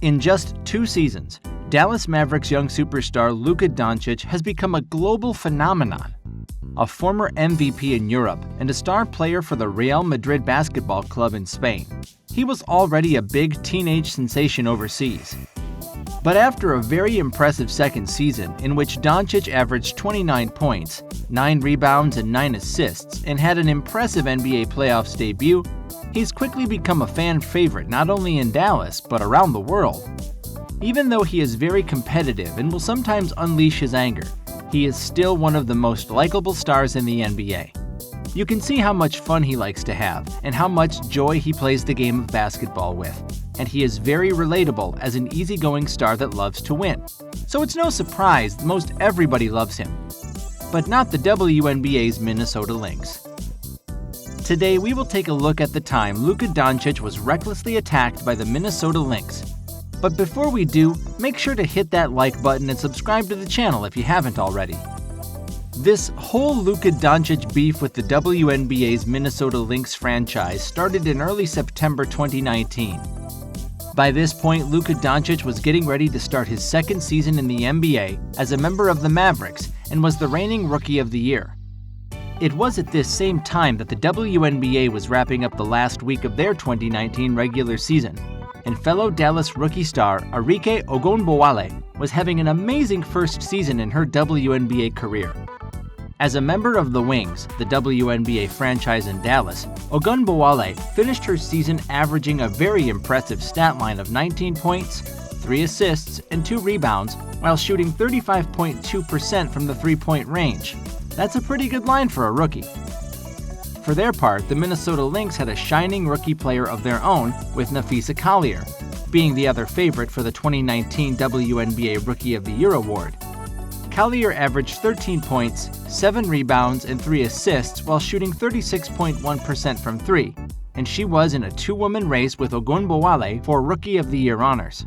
In just 2 seasons, Dallas Mavericks young superstar Luka Doncic has become a global phenomenon. A former MVP in Europe and a star player for the Real Madrid Basketball Club in Spain, he was already a big teenage sensation overseas. But after a very impressive second season in which Doncic averaged 29 points, 9 rebounds and 9 assists and had an impressive NBA playoffs debut, he's quickly become a fan favorite not only in Dallas but around the world. Even though he is very competitive and will sometimes unleash his anger, he is still one of the most likable stars in the NBA. You can see how much fun he likes to have and how much joy he plays the game of basketball with. And he is very relatable as an easygoing star that loves to win. So it's no surprise most everybody loves him. But not the WNBA's Minnesota Lynx. Today we will take a look at the time Luka Doncic was recklessly attacked by the Minnesota Lynx. But before we do, make sure to hit that like button and subscribe to the channel if you haven't already. This whole Luka Doncic beef with the WNBA's Minnesota Lynx franchise started in early September 2019. By this point, Luka Doncic was getting ready to start his second season in the NBA as a member of the Mavericks and was the reigning Rookie of the Year. It was at this same time that the WNBA was wrapping up the last week of their 2019 regular season, and fellow Dallas rookie star Arike Ogunbowale was having an amazing first season in her WNBA career. As a member of the Wings, the WNBA franchise in Dallas, Ogunbowale finished her season averaging a very impressive stat line of 19 points, 3 assists, and 2 rebounds while shooting 35.2% from the three-point range. That's a pretty good line for a rookie. For their part, the Minnesota Lynx had a shining rookie player of their own with Napheesa Collier, being the other favorite for the 2019 WNBA Rookie of the Year award. Collier averaged 13 points, 7 rebounds, and 3 assists while shooting 36.1% from 3, and she was in a 2-woman race with Ogunbowale for Rookie of the Year honors.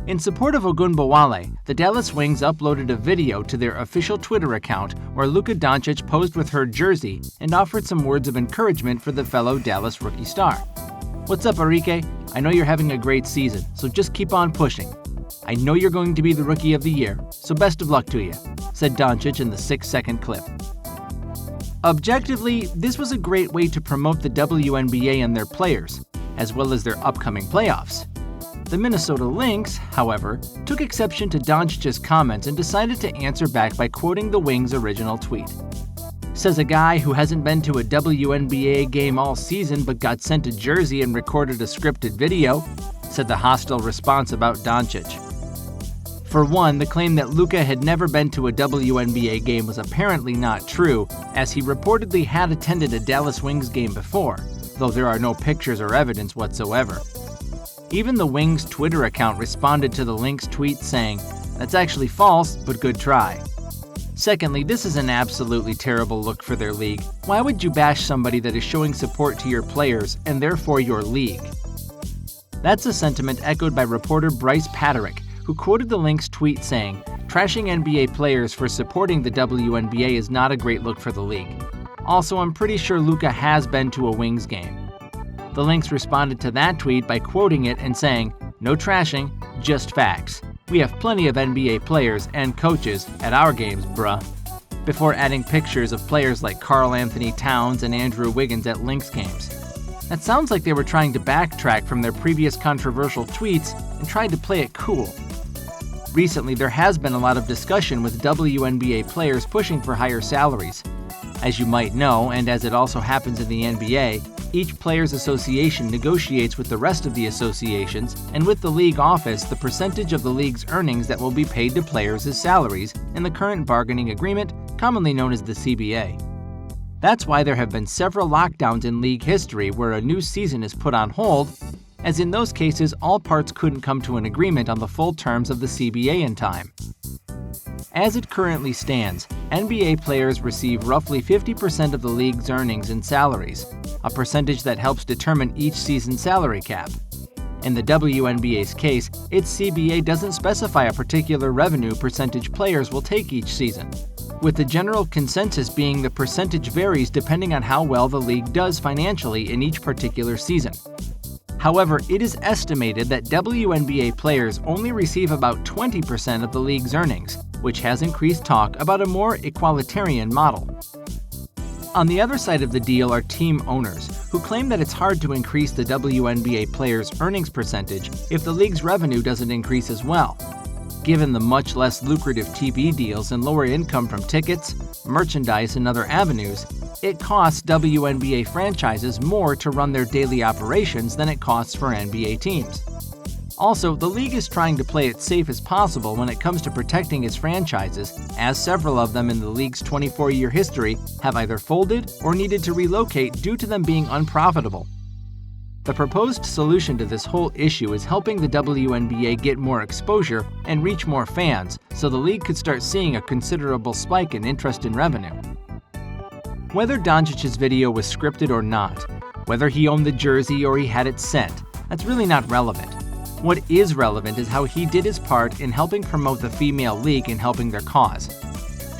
In support of Ogunbowale, the Dallas Wings uploaded a video to their official Twitter account where Luka Doncic posed with her jersey and offered some words of encouragement for the fellow Dallas rookie star. "What's up, Arike? I know you're having a great season, so just keep on pushing. I know you're going to be the Rookie of the Year, so best of luck to you," said Doncic in the 6-second clip. Objectively, this was a great way to promote the WNBA and their players, as well as their upcoming playoffs. The Minnesota Lynx, however, took exception to Doncic's comments and decided to answer back by quoting the Wings' original tweet. Says a guy who hasn't been to a WNBA game all season but got sent a jersey and recorded a scripted video, said the hostile response about Doncic. For one, the claim that Luka had never been to a WNBA game was apparently not true, as he reportedly had attended a Dallas Wings game before, though there are no pictures or evidence whatsoever. Even the Wings' Twitter account responded to the Lynx tweet saying, "That's actually false, but good try." Secondly, this is an absolutely terrible look for their league. Why would you bash somebody that is showing support to your players and therefore your league? That's a sentiment echoed by reporter Bryce Paterick, who quoted the Lynx tweet saying, "Trashing NBA players for supporting the WNBA is not a great look for the league. Also, I'm pretty sure Luka has been to a Wings game." The Lynx responded to that tweet by quoting it and saying, "No trashing, just facts. We have plenty of NBA players and coaches at our games, bruh," before adding pictures of players like Karl Anthony Towns and Andrew Wiggins at Lynx games. That sounds like they were trying to backtrack from their previous controversial tweets and tried to play it cool. Recently, there has been a lot of discussion with WNBA players pushing for higher salaries. As you might know, and as it also happens in the NBA, each players' association negotiates with the rest of the associations and with the league office the percentage of the league's earnings that will be paid to players as salaries in the current bargaining agreement, commonly known as the CBA. That's why there have been several lockdowns in league history where a new season is put on hold, as in those cases all parts couldn't come to an agreement on the full terms of the CBA in time. As it currently stands, NBA players receive roughly 50% of the league's earnings in salaries, a percentage that helps determine each season's salary cap. In the WNBA's case, its CBA doesn't specify a particular revenue percentage players will take each season, with the general consensus being the percentage varies depending on how well the league does financially in each particular season. However, it is estimated that WNBA players only receive about 20% of the league's earnings, which has increased talk about a more equalitarian model. On the other side of the deal are team owners, who claim that it's hard to increase the WNBA players' earnings percentage if the league's revenue doesn't increase as well. Given the much less lucrative TV deals and lower income from tickets, merchandise, and other avenues, it costs WNBA franchises more to run their daily operations than it costs for NBA teams. Also, the league is trying to play it safe as possible when it comes to protecting its franchises, as several of them in the league's 24-year history have either folded or needed to relocate due to them being unprofitable. The proposed solution to this whole issue is helping the WNBA get more exposure and reach more fans, so the league could start seeing a considerable spike in interest in revenue. Whether Doncic's video was scripted or not, whether he owned the jersey or he had it sent, that's really not relevant. What is relevant is how he did his part in helping promote the female league and helping their cause.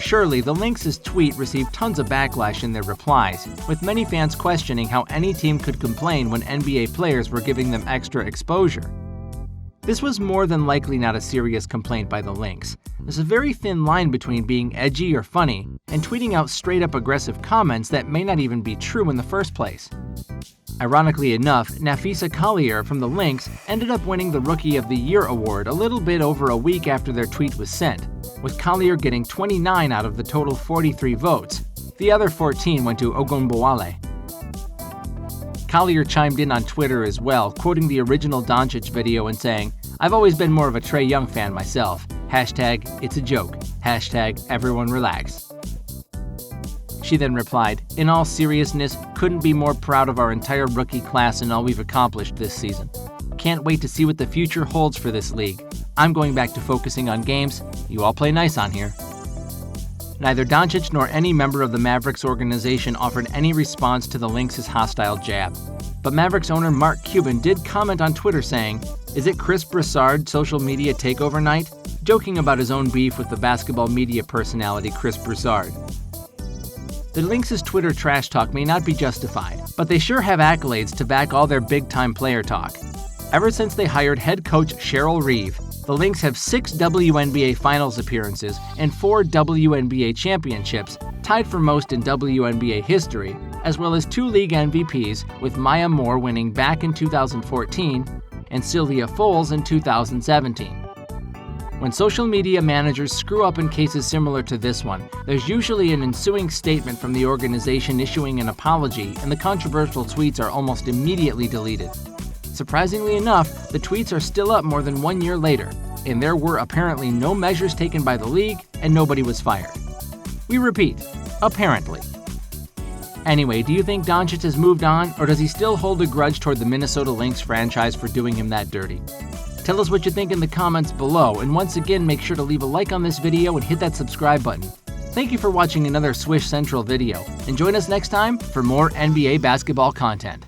Surely, the Lynx's tweet received tons of backlash in their replies, with many fans questioning how any team could complain when NBA players were giving them extra exposure. This was more than likely not a serious complaint by the Lynx. There's a very thin line between being edgy or funny and tweeting out straight-up aggressive comments that may not even be true in the first place. Ironically enough, Napheesa Collier from the Lynx ended up winning the Rookie of the Year award a little bit over a week after their tweet was sent, with Collier getting 29 out of the total 43 votes. The other 14 went to Ogunbowale. Collier chimed in on Twitter as well, quoting the original Doncic video and saying, "I've always been more of a Trae Young fan myself. Hashtag, it's a joke. Hashtag, everyone relax." She then replied, "In all seriousness, couldn't be more proud of our entire rookie class and all we've accomplished this season. Can't wait to see what the future holds for this league. I'm going back to focusing on games. You all play nice on here." Neither Doncic nor any member of the Mavericks organization offered any response to the Lynx's hostile jab. But Mavericks owner Mark Cuban did comment on Twitter saying, "Is it Chris Broussard social media takeover night?" joking about his own beef with the basketball media personality Chris Broussard. The Lynx's Twitter trash talk may not be justified, but they sure have accolades to back all their big-time player talk. Ever since they hired head coach Cheryl Reeve, the Lynx have 6 WNBA Finals appearances and 4 WNBA championships, tied for most in WNBA history, as well as 2 league MVPs, with Maya Moore winning back in 2014 and Sylvia Fowles in 2017. When social media managers screw up in cases similar to this one, there's usually an ensuing statement from the organization issuing an apology, and the controversial tweets are almost immediately deleted. Surprisingly enough, the tweets are still up more than 1 year later, and there were apparently no measures taken by the league, and nobody was fired. We repeat, apparently. Anyway, do you think Doncic has moved on, or does he still hold a grudge toward the Minnesota Lynx franchise for doing him that dirty? Tell us what you think in the comments below, and once again, make sure to leave a like on this video and hit that subscribe button. Thank you for watching another Swish Central video, and join us next time for more NBA basketball content.